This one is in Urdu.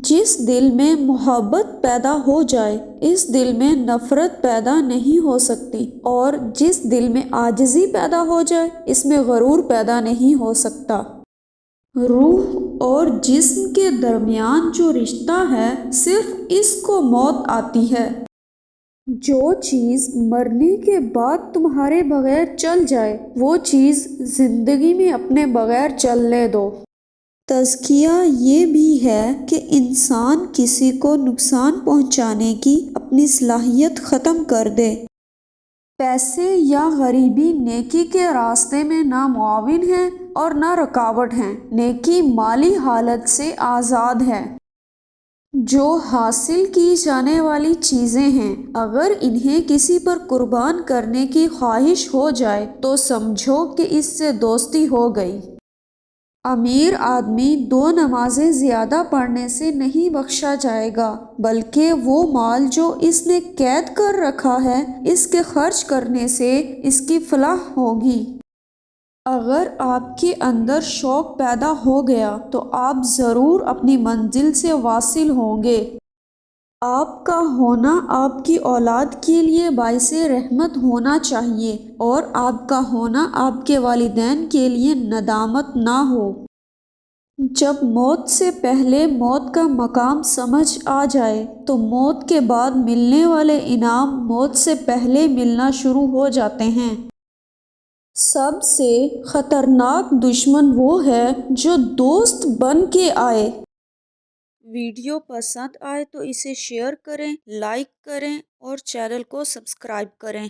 جس دل میں محبت پیدا ہو جائے اس دل میں نفرت پیدا نہیں ہو سکتی، اور جس دل میں عاجزی پیدا ہو جائے اس میں غرور پیدا نہیں ہو سکتا۔ روح اور جسم کے درمیان جو رشتہ ہے صرف اس کو موت آتی ہے۔ جو چیز مرنے کے بعد تمہارے بغیر چل جائے وہ چیز زندگی میں اپنے بغیر چلنے دو۔ تزکیہ یہ بھی ہے کہ انسان کسی کو نقصان پہنچانے کی اپنی صلاحیت ختم کر دے۔ پیسے یا غریبی نیکی کے راستے میں نہ معاون ہیں اور نہ رکاوٹ ہیں۔ نیکی مالی حالت سے آزاد ہے۔ جو حاصل کی جانے والی چیزیں ہیں اگر انہیں کسی پر قربان کرنے کی خواہش ہو جائے تو سمجھو کہ اس سے دوستی ہو گئی۔ امیر آدمی 2 نمازیں زیادہ پڑھنے سے نہیں بخشا جائے گا، بلکہ وہ مال جو اس نے قید کر رکھا ہے اس کے خرچ کرنے سے اس کی فلاح ہوگی۔ اگر آپ کے اندر شوق پیدا ہو گیا تو آپ ضرور اپنی منزل سے واصل ہوں گے۔ آپ کا ہونا آپ کی اولاد کے لیے باعث رحمت ہونا چاہیے، اور آپ کا ہونا آپ کے والدین کے لیے ندامت نہ ہو۔ جب موت سے پہلے موت کا مقام سمجھ آ جائے تو موت کے بعد ملنے والے انعام موت سے پہلے ملنا شروع ہو جاتے ہیں۔ سب سے خطرناک دشمن وہ ہے جو دوست بن کے آئے۔ ویڈیو پسند آئے تو اسے شیئر کریں، لائک کریں اور چینل کو سبسکرائب کریں۔